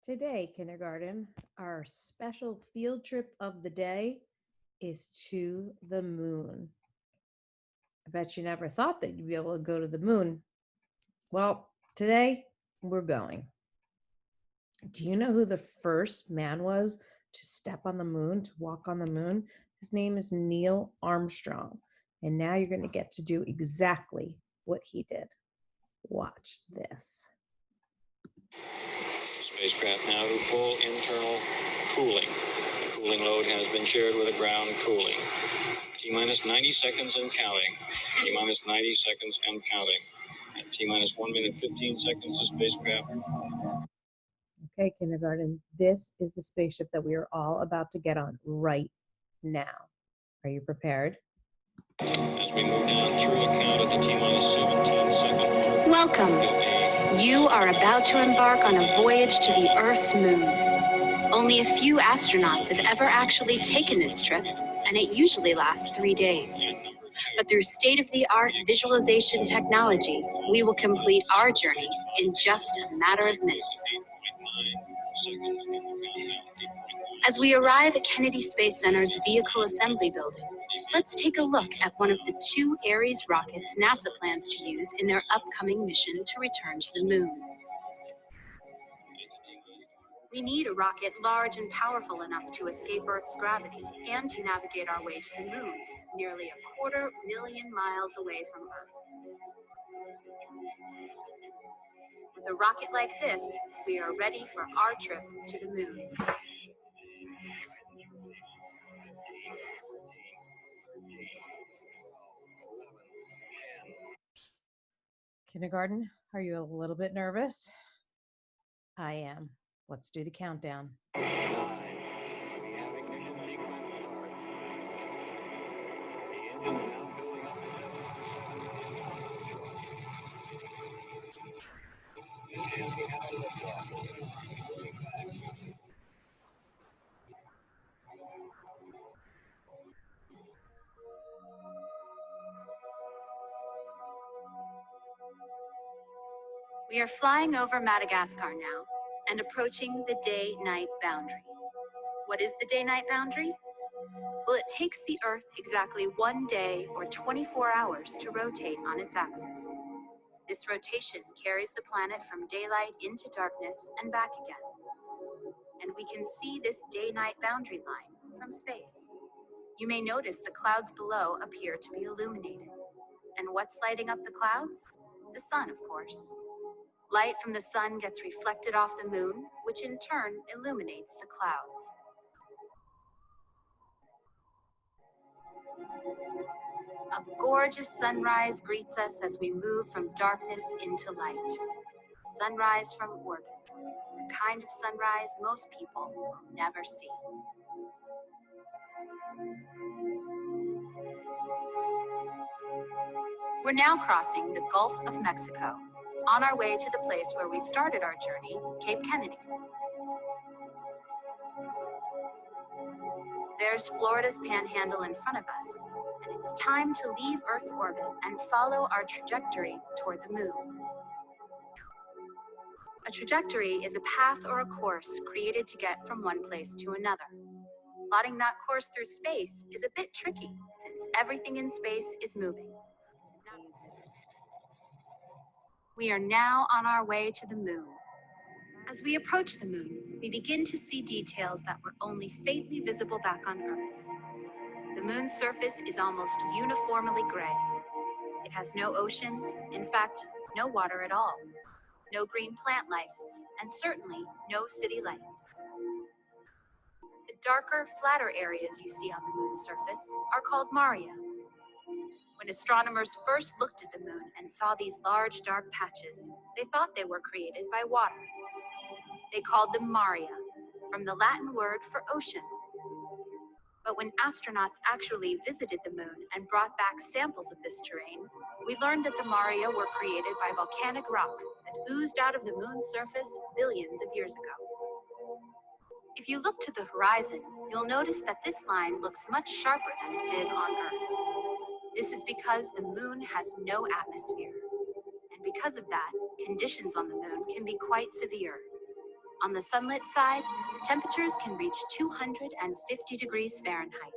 Today, kindergarten, our special field trip of the day is to the moon. I bet you never thought that you'd be able to go to the moon. Well, today we're going. Do you know who the first man was to step on the moon, to walk on the moon? His name is Neil Armstrong. And now you're going to get to do exactly what he did. Watch this. Spacecraft now to full internal cooling. The cooling load has been shared with the ground cooling. T-minus 90 seconds and counting. T-minus 90 seconds and counting. At T-minus 1 minute 15 seconds, the spacecraft. Okay, kindergarten, this is the spaceship that we are all about to get on right now. Are you prepared? As we move down through the count at the T-minus 17 second mark. Welcome. You are about to embark on a voyage to the Earth's moon. Only a few astronauts have ever actually taken this trip, and it usually lasts 3 days. But through state-of-the-art visualization technology, we will complete our journey in just a matter of minutes. As we arrive at Kennedy Space Center's Vehicle Assembly Building, let's take a look at one of the 2 Ares rockets NASA plans to use in their upcoming mission to return to the moon. We need a rocket large and powerful enough to escape Earth's gravity and to navigate our way to the moon, nearly 250,000 miles away from Earth. With a rocket like this, we are ready for our trip to the moon. Kindergarten, are you a little bit nervous? I am. Let's do the countdown. We are flying over Madagascar now and approaching the day-night boundary. What is the day-night boundary? Well, it takes the Earth exactly 1 day or 24 hours to rotate on its axis. This rotation carries the planet from daylight into darkness and back again. And we can see this day-night boundary line from space. You may notice the clouds below appear to be illuminated. And what's lighting up the clouds? The sun, of course. Light from the sun gets reflected off the moon, which in turn illuminates the clouds. A gorgeous sunrise greets us as we move from darkness into light. Sunrise from orbit, the kind of sunrise most people will never see. We're now crossing the Gulf of Mexico, on our way to the place where we started our journey, Cape Kennedy. There's Florida's panhandle in front of us, and it's time to leave Earth orbit and follow our trajectory toward the moon. A trajectory is a path or a course created to get from one place to another. Plotting that course through space is a bit tricky, since everything in space is moving. We are now on our way to the moon. As we approach the moon, we begin to see details that were only faintly visible back on Earth. The moon's surface is almost uniformly gray. It has no oceans, in fact, no water at all, no green plant life, and certainly no city lights. The darker, flatter areas you see on the moon's surface are called maria. When astronomers first looked at the moon and saw these large, dark patches, they thought they were created by water. They called them maria, from the Latin word for ocean. But when astronauts actually visited the moon and brought back samples of this terrain, we learned that the maria were created by volcanic rock that oozed out of the moon's surface billions of years ago. If you look to the horizon, you'll notice that this line looks much sharper than it did on Earth. This is because the moon has no atmosphere. And because of that, conditions on the moon can be quite severe. On the sunlit side, temperatures can reach 250 degrees Fahrenheit,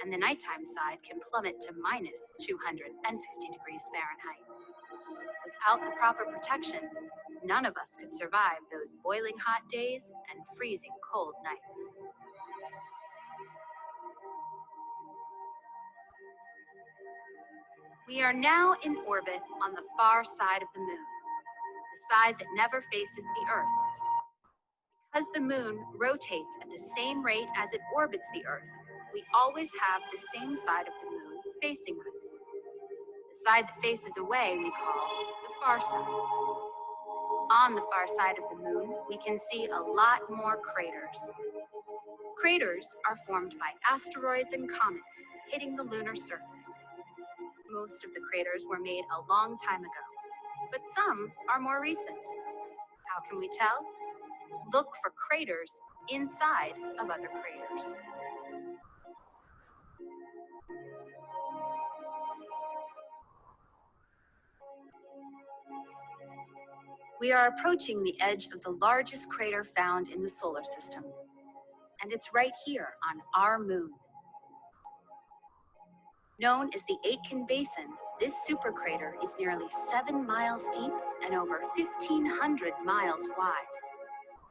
and the nighttime side can plummet to minus 250 degrees Fahrenheit. Without the proper protection, none of us could survive those boiling hot days and freezing cold nights. We are now in orbit on the far side of the moon, the side that never faces the Earth. Because the moon rotates at the same rate as it orbits the Earth, we always have the same side of the moon facing us. The side that faces away we call the far side. On the far side of the moon, we can see a lot more craters. Craters are formed by asteroids and comets hitting the lunar surface. Most of the craters were made a long time ago, but some are more recent. How can we tell? Look for craters inside of other craters. We are approaching the edge of the largest crater found in the solar system, and it's right here on our moon. Known as the Aitken Basin, this supercrater is nearly 7 miles deep and over 1,500 miles wide.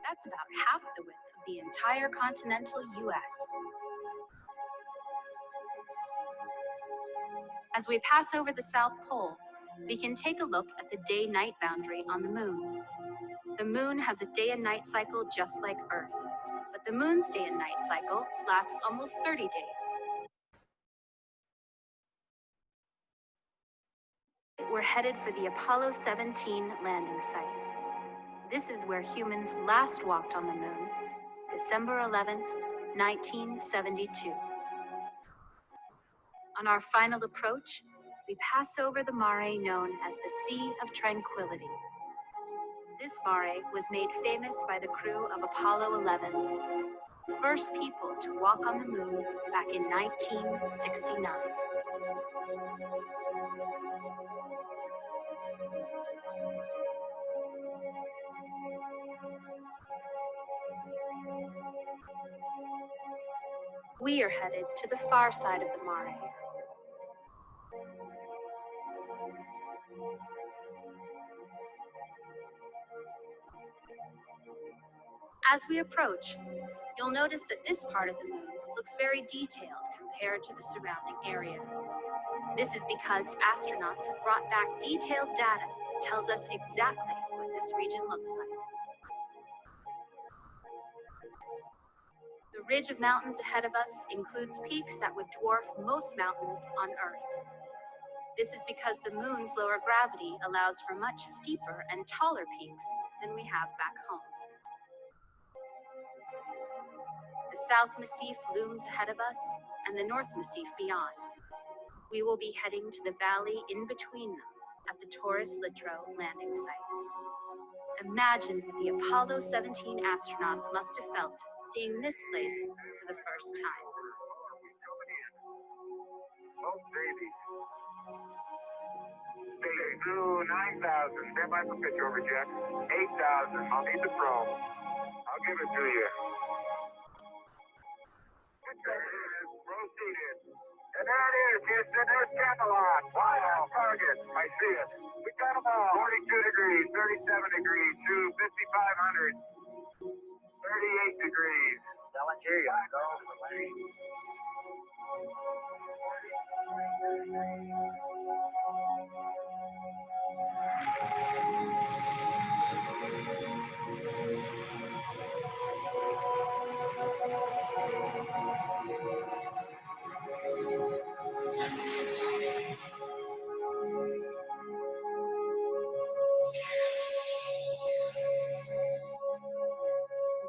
That's about half the width of the entire continental US. As we pass over the South Pole, we can take a look at the day-night boundary on the moon. The moon has a day and night cycle just like Earth, but the moon's day and night cycle lasts almost 30 days. We're headed for the Apollo 17 landing site. This is where humans last walked on the moon, December 11th, 1972. On our final approach, we pass over the mare known as the Sea of Tranquility. This mare was made famous by the crew of Apollo 11, the first people to walk on the moon back in 1969. We are headed to the far side of the mare. As we approach, you'll notice that this part of the moon looks very detailed compared to the surrounding area. This is because astronauts have brought back detailed data that tells us exactly what this region looks like. The ridge of mountains ahead of us includes peaks that would dwarf most mountains on Earth. This is because the moon's lower gravity allows for much steeper and taller peaks than we have back home. The South Massif looms ahead of us, and the North Massif beyond. We will be heading to the valley in between them at the Taurus Littrow landing site. Imagine what the Apollo 17 astronauts must have felt seeing this place for the first time. Oh, baby. Stage 2, 9,000. Stand by for picture over, Jack. 8,000. I'll need the probe. I'll give it to you. Proceeded. And there it is, Houston. There's Camelot. Wide on target. I see it. We got them all. 42 degrees, 37 degrees, to 5,500. 38 degrees. Telling you, go for lane.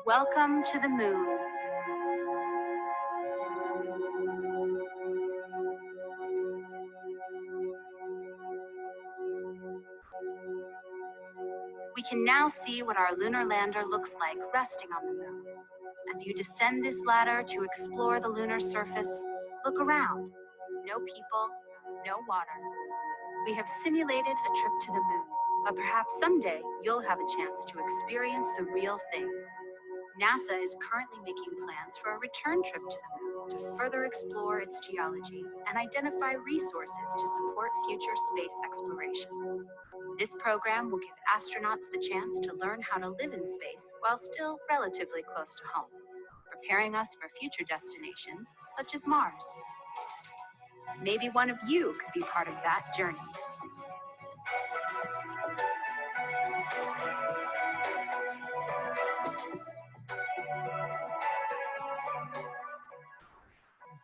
Welcome to the moon. We can now see what our lunar lander looks like resting on the moon. As you descend this ladder to explore the lunar surface, look around. No people, no water. We have simulated a trip to the moon, but perhaps someday you'll have a chance to experience the real thing. NASA is currently making plans for a return trip to the moon to further explore its geology and identify resources to support future space exploration. This program will give astronauts the chance to learn how to live in space while still relatively close to home, preparing us for future destinations such as Mars. Maybe one of you could be part of that journey.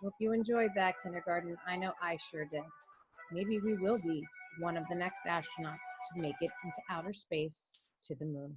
Hope you enjoyed that, kindergarten. I know I sure did. Maybe we will be one of the next astronauts to make it into outer space to the moon.